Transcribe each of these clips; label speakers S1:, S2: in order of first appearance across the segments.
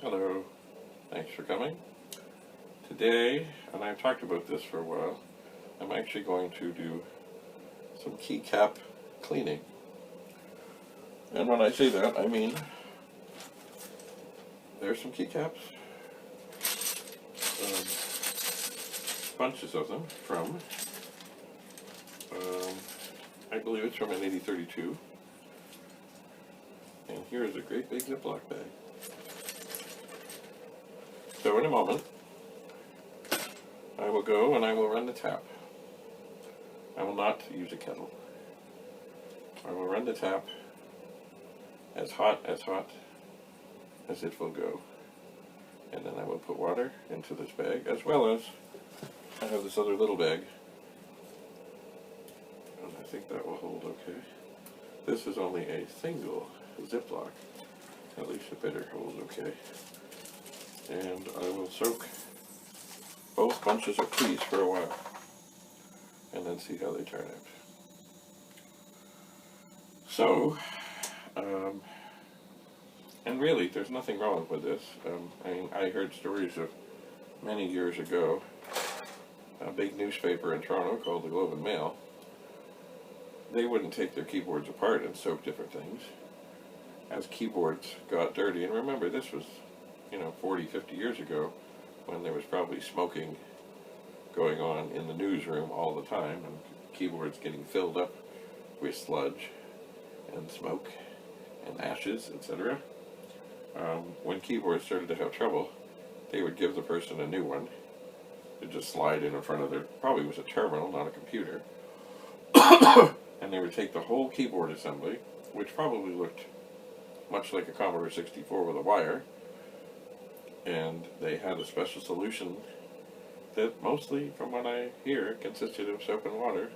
S1: Hello, thanks for coming. Today, and I've talked about this for a while, I'm actually going to do some keycap cleaning. And when I say that, I mean there's some keycaps, bunches of them from, I believe it's from an 8032. And here is a great big Ziploc bag. So in a moment, I will go and I will run the tap. I will not use a kettle. I will run the tap as hot as it will go. And then I will put water into this bag, as well as I have this other little bag. And I think that will hold okay. This is only a single Ziploc. At least it better hold okay. And I will soak both bunches of keys for a while and then see how they turn out. So, and really there's nothing wrong with this. I mean, I heard stories of many years ago, a big newspaper in Toronto called the Globe and Mail. They wouldn't take their keyboards apart and soak different things as keyboards got dirty. And remember, this was 40, 50 years ago, when there was probably smoking going on in the newsroom all the time, and keyboards getting filled up with sludge and smoke and ashes, etc. When keyboards started to have trouble, they would give the person a new one to just slide in front of their, probably was a terminal, not a computer, and they would take the whole keyboard assembly, which probably looked much like a Commodore 64 with a wire, and they had a special solution that mostly, from what I hear, consisted of soap and water,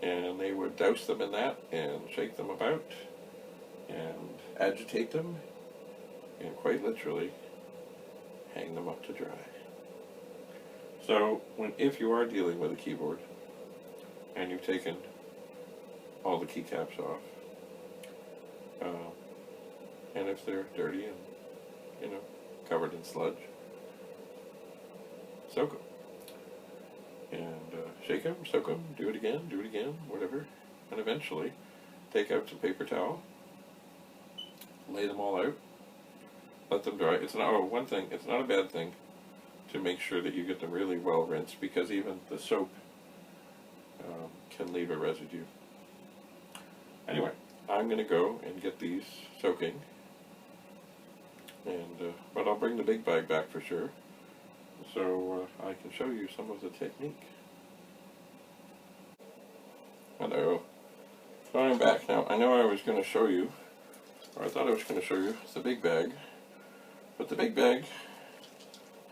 S1: and they would douse them in that and shake them about and agitate them and quite literally hang them up to dry. So if you are dealing with a keyboard and you've taken all the keycaps off, and if they're dirty and covered in sludge, soak them. And shake them, soak them, do it again, whatever. And eventually, take out some paper towel, lay them all out, let them dry. It's not, one thing, it's not a bad thing to make sure that you get them really well rinsed, because even the soap can leave a residue. Anyway, I'm going to go and get these soaking. And but I'll bring the big bag back for sure, so I can show you some of the technique. Hello. So I'm back now. I know I was going to show you, or I thought I was going to show you, the big bag, but the big bag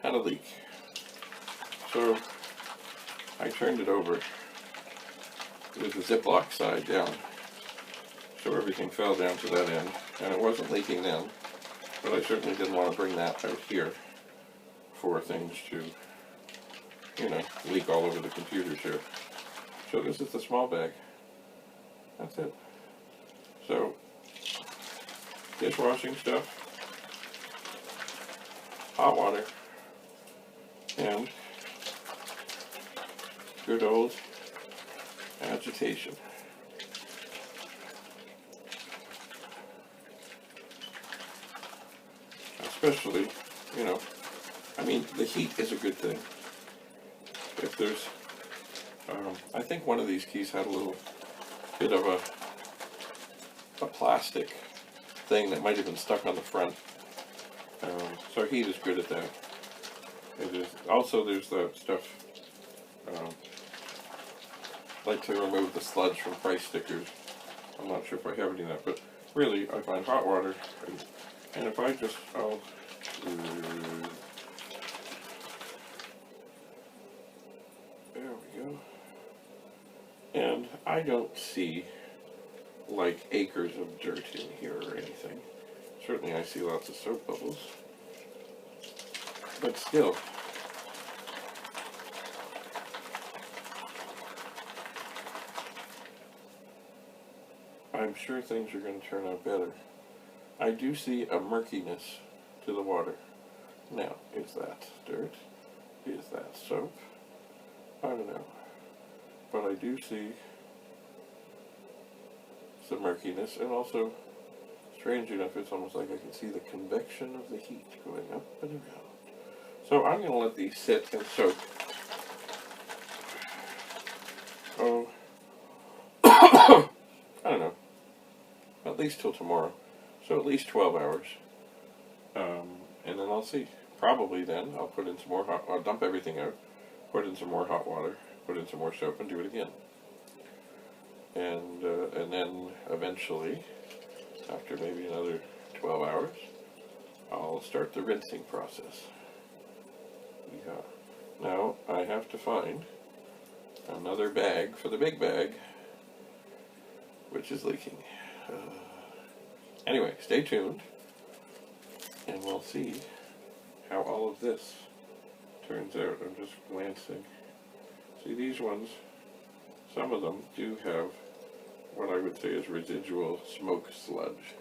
S1: had a leak. So I turned it over with the Ziploc side down, so everything fell down to that end, and it wasn't leaking then. But I certainly didn't want to bring that out here for things to, leak all over the computers here. So this is the small bag. That's it. So, dishwashing stuff, hot water, and good old agitation. Especially, I mean, the heat is a good thing. If there's, I think one of these keys had a little bit of a plastic thing that might have been stuck on the front. So heat is good at that. It is. Also, there's the stuff, like to remove the sludge from price stickers. I'm not sure if I have any of that, but really, I find hot water, and if I just, there we go. And I don't see like acres of dirt in here or anything. Certainly I see lots of soap bubbles. But still, I'm sure things are going to turn out better. I do see a murkiness to the water. Now, is that dirt? Is that soap? I don't know. But I do see some murkiness, and also, strange enough, it's almost like I can see the convection of the heat going up and around. So I'm going to let these sit and soak. Oh, I don't know, at least till tomorrow. So at least 12 hours. And then I'll see. Probably then I'll put in some more I'll dump everything out, put in some more hot water, put in some more soap, and do it again. And then eventually, after maybe another 12 hours, I'll start the rinsing process. Yeah. Now I have to find another bag for the big bag, which is leaking. Anyway, stay tuned, and we'll see how all of this turns out. I'm just glancing. See, these ones, some of them do have what I would say is residual smoke sludge.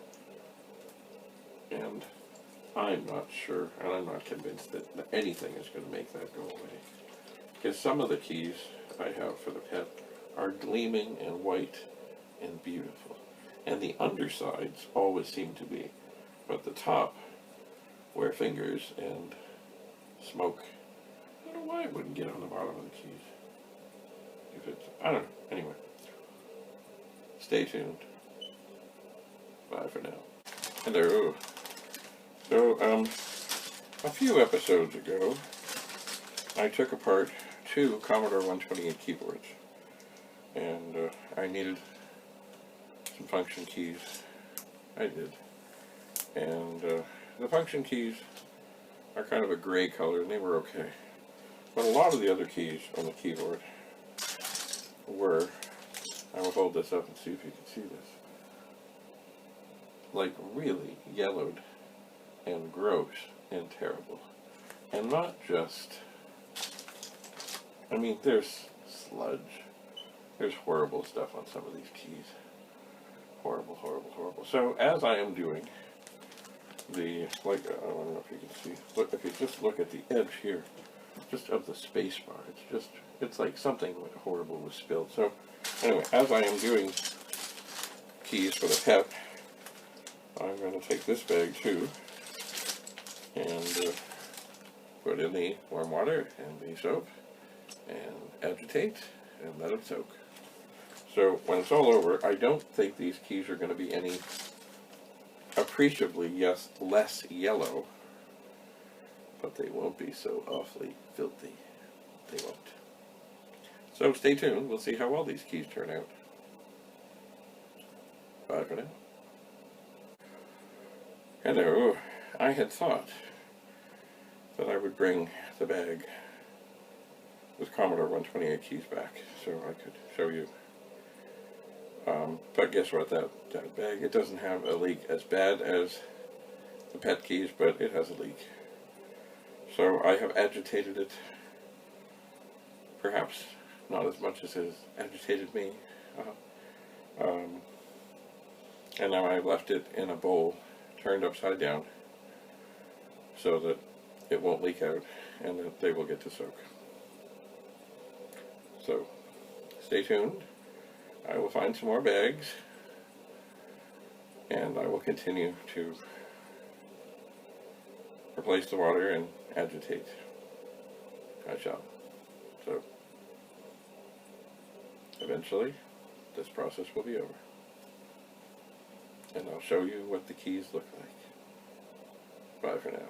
S1: And I'm not sure, and I'm not convinced that anything is going to make that go away. Because some of the keys I have for the pet are gleaming and white and beautiful. And the undersides always seem to be. But the top, where fingers and smoke, I don't know why it wouldn't get on the bottom of the keys. If it's, I don't know. Anyway, stay tuned. Bye for now. Hello. So, a few episodes ago, I took apart 2 Commodore 128 keyboards, and I needed some function keys. I did. And the function keys are kind of a gray color, and they were okay. But a lot of the other keys on the keyboard were, I will hold this up and see if you can see this, like really yellowed and gross and terrible. And not just, I mean, there's sludge. There's horrible stuff on some of these keys. Horrible, horrible, horrible. So as I am doing the, like, I don't know if you can see, look, if you just look at the edge here, just of the space bar, it's like something horrible was spilled. So anyway, as I am doing keys for the pet, I'm going to take this bag too, and put in the warm water and the soap, and agitate, and let it soak. So when it's all over, I don't think these keys are going to be any appreciably, yes, less yellow, but they won't be so awfully filthy. They won't. So stay tuned. We'll see how all these keys turn out. Bye for now. Hello. I had thought that I would bring the bag with Commodore 128 keys back so I could show you. But guess what, that bag, it doesn't have a leak as bad as the pet keys, but it has a leak. So I have agitated it, perhaps not as much as it has agitated me. And now I've left it in a bowl, turned upside down, so that it won't leak out and that they will get to soak. So, stay tuned. I will find some more bags, and I will continue to replace the water and agitate. I shall. So, eventually, this process will be over. And I'll show you what the keys look like. Bye for now.